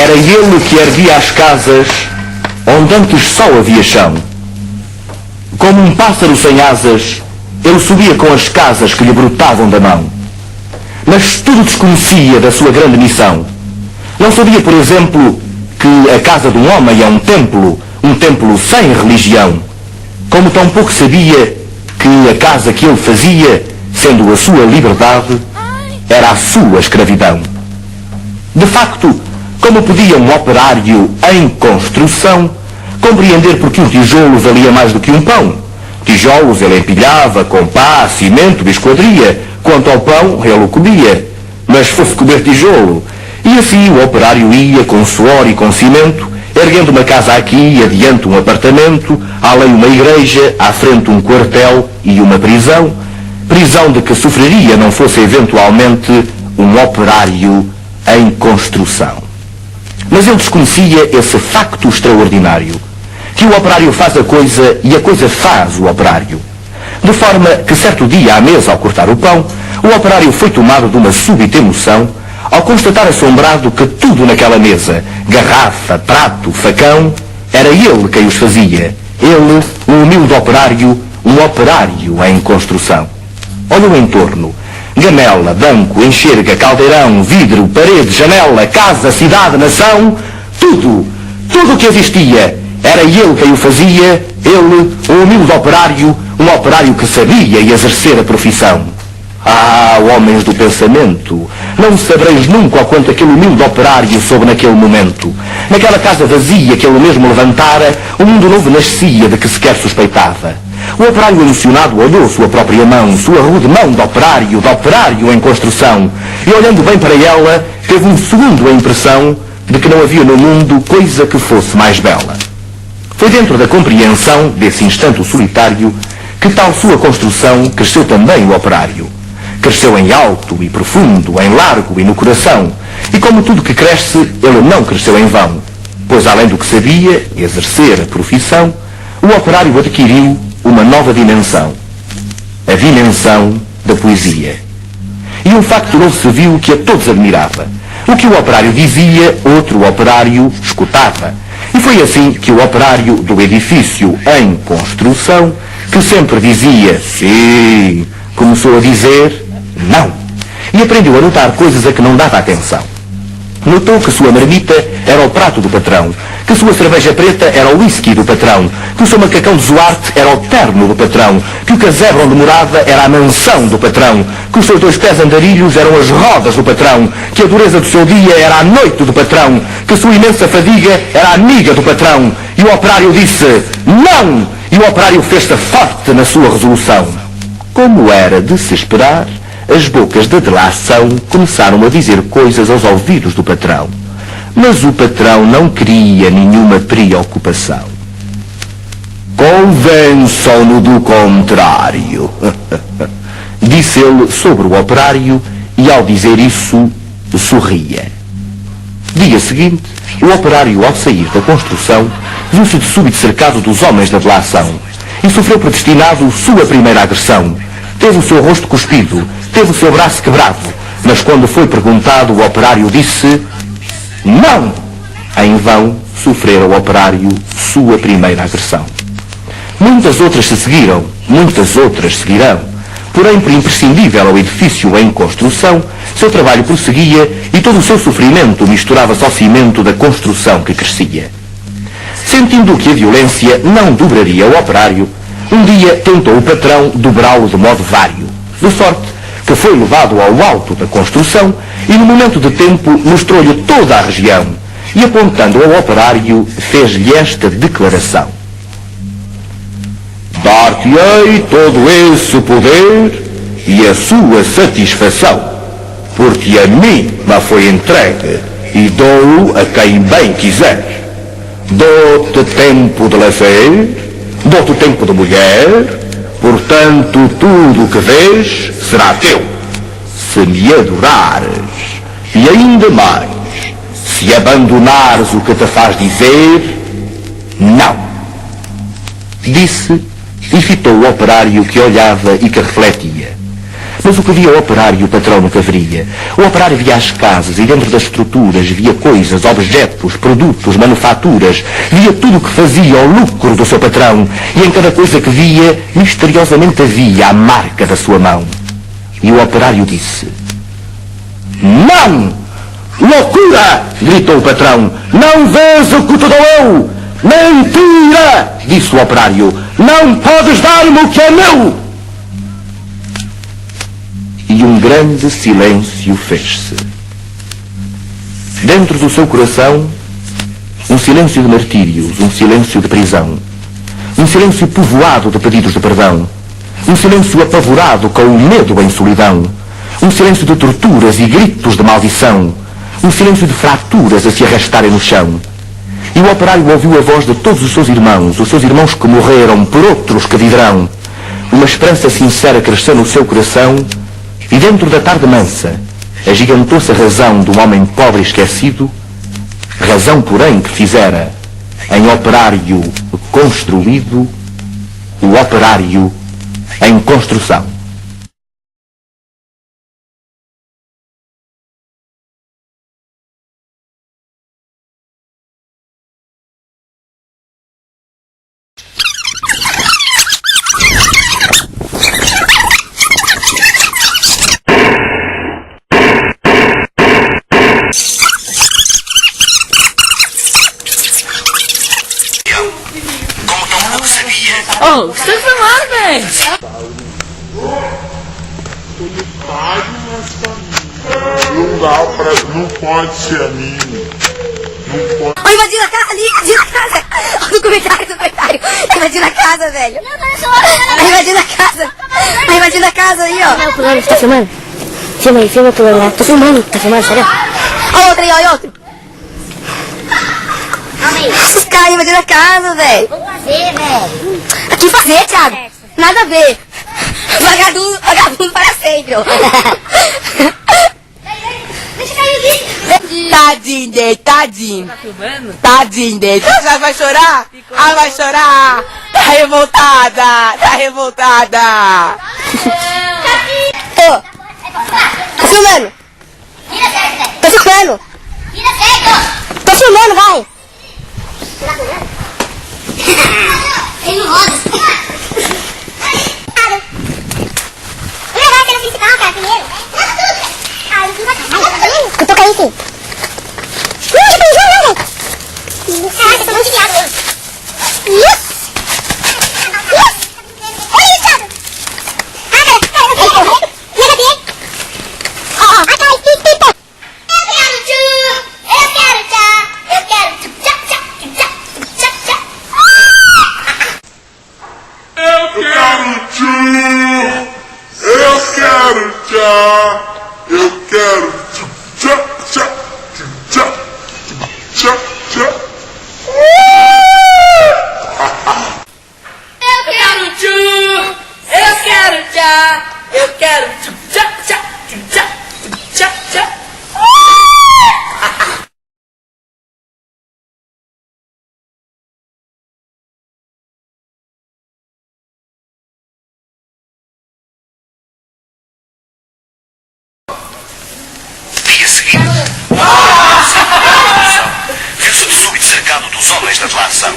Era ele que erguia as casas onde antes só havia chão. Como um pássaro sem asas, ele subia com as casas que lhe brotavam da mão. Mas tudo desconhecia da sua grande missão. Não sabia, por exemplo, que a casa de um homem é um templo sem religião. Como tampouco sabia que a casa que ele fazia, sendo a sua liberdade, era a sua escravidão. De facto, como podia um operário em construção compreender porque um tijolo valia mais do que um pão? Tijolos ele empilhava com pá, cimento e esquadria. Quanto ao pão, ele o comia. Mas fosse comer tijolo. E assim o operário ia com suor e com cimento, erguendo uma casa aqui, adiante um apartamento, além uma igreja, à frente um quartel e uma prisão. Prisão de que sofreria não fosse eventualmente um operário em construção. Mas ele desconhecia esse facto extraordinário, que o operário faz a coisa e a coisa faz o operário. De forma que certo dia à mesa, ao cortar o pão, o operário foi tomado de uma súbita emoção ao constatar assombrado que tudo naquela mesa, garrafa, prato, facão, era ele quem os fazia. Ele, um humilde operário, um operário em construção. Olhou em torno. Gamela, banco, enxerga, caldeirão, vidro, parede, janela, casa, cidade, nação, tudo o que existia, era ele quem o fazia, ele, um humilde operário, um operário que sabia e exercer a profissão. Ah, homens do pensamento, não sabreis nunca o quanto aquele humilde operário soube naquele momento. Naquela casa vazia que ele mesmo levantara, um mundo novo nascia de que sequer suspeitava. O operário emocionado olhou sua própria mão, sua rude mão de operário em construção, e olhando bem para ela, teve um segundo a impressão de que não havia no mundo coisa que fosse mais bela. Foi dentro da compreensão desse instante solitário que tal sua construção cresceu também o operário. Cresceu em alto e profundo, em largo e no coração. E como tudo que cresce, ele não cresceu em vão. Pois além do que sabia, exercer a profissão, o operário adquiriu uma nova dimensão. A dimensão da poesia. E um facto novo se viu que a todos admirava. O que o operário dizia, outro operário escutava. E foi assim que o operário do edifício em construção, que sempre dizia sim, começou a dizer não. E aprendeu a notar coisas a que não dava atenção. Notou que sua marmita era o prato do patrão, que sua cerveja preta era o whisky do patrão, que o seu macacão de Zuarte era o terno do patrão, que o casebre onde morava era a mansão do patrão, que os seus 2 pés andarilhos eram as rodas do patrão, que a dureza do seu dia era a noite do patrão, que a sua imensa fadiga era a amiga do patrão. E o operário disse não! E o operário fez-se forte na sua resolução. Como era de se esperar, as bocas da delação começaram a dizer coisas aos ouvidos do patrão. Mas o patrão não queria nenhuma preocupação. Convençam-no do contrário, disse ele sobre o operário, e ao dizer isso, sorria. Dia seguinte, o operário, ao sair da construção, viu-se de súbito cercado dos homens da delação e sofreu predestinado sua primeira agressão. Teve o seu rosto cuspido, teve o seu braço quebrado, mas quando foi perguntado, o operário disse não! Em vão sofrera o operário sua primeira agressão. Muitas outras se seguiram, muitas outras seguirão. Porém, por imprescindível ao edifício em construção, seu trabalho prosseguia e todo o seu sofrimento misturava-se ao cimento da construção que crescia. Sentindo que a violência não dobraria o operário, um dia tentou o patrão dobrá-lo de modo vário, de sorte que foi levado ao alto da construção e no momento de tempo mostrou-lhe toda a região e apontando ao operário fez-lhe esta declaração: dar-te-ei todo esse poder e a sua satisfação, porque a mim me foi entregue e dou-o a quem bem quiser. Dou-te tempo de lazer, dou-te tempo de mulher, portanto tudo o que vês será teu, se me adorares, e ainda mais, se abandonares o que te faz dizer não. Disse e fitou o operário que olhava e que refletia. Mas o que via o operário, o patrão nunca veria. O operário via as casas e dentro das estruturas via coisas, objetos, produtos, manufaturas. Via tudo o que fazia o lucro do seu patrão. E em cada coisa que via, misteriosamente havia a marca da sua mão. E o operário disse: "Não! Loucura!" gritou o patrão. "Não vês o que te dou eu? Mentira!" disse o operário. "Não podes dar-me o que é meu!" E um grande silêncio fez-se. Dentro do seu coração, um silêncio de martírios, um silêncio de prisão. Um silêncio povoado de pedidos de perdão. Um silêncio apavorado com o medo em solidão. Um silêncio de torturas e gritos de maldição. Um silêncio de fraturas a se arrastarem no chão. E o operário ouviu a voz de todos os seus irmãos que morreram por outros que viverão. Uma esperança sincera cresceu no seu coração. E dentro da tarde mansa, agigantou-se a razão de um homem pobre e esquecido, razão, porém, que fizera, em operário construído, o operário em construção. Oh, você foi mal, velho! Não pode ser a minha. Não pode. Ó, invadindo a casa ali, invadindo a casa. Ó, no comentário. Invadindo a casa, velho. Tá invadindo a casa. Tá invadindo a casa aí, ó. Não, fulano, tá filmando? Filma aí, filma fulano lá. Tô filmando, tá filmando, sério? Ó outro aí, ó, outro. Os caras invadindo a casa, velho. Vamos fazer, velho. Aqui fazer, Thiago? Nada a ver. Vagabundo para sempre, ó. Deixa cair o vídeo. Tadinho dele, tadinho. Tá filmando? Tadinho dele. Já vai chorar? Ah, vai chorar. Tá revoltada. Tá revoltada. Ô, tô filmando. Vira certo, velho. Tô filmando. Vira certo. Tô filmando, vai. Ele não roda. Não, vai ser no principal, cara, primeiro. Ah, ele não vai cair. Eu tô caindo sim. Caraca, eu tô muito viado mesmo. Yes! Olha isso, Thiago. Ah, cara, eu correndo. Lembra dele? Ó, tá, pipa. Eu quero tchau. Eu quero tchau, tchau, tchau, tchau, tchau. Eu quero tchu. Eu quero tchá. Eu quero tchá, tchá, tchá, tchá, tchá. Eu quero tchu! Eu quero tchá! Eu quero tchu, tchá, tchá, tchu, tchá, tchu, tchá, tchá. Dia seguinte, viu-se de súbito cercado dos homens da relação.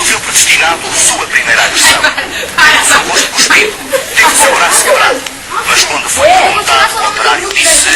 E viu predestinado sua primeira agressão. Teve o seu rosto cuspido, teve o seu braço quebrado. Mas quando foi perguntado, o operário disse: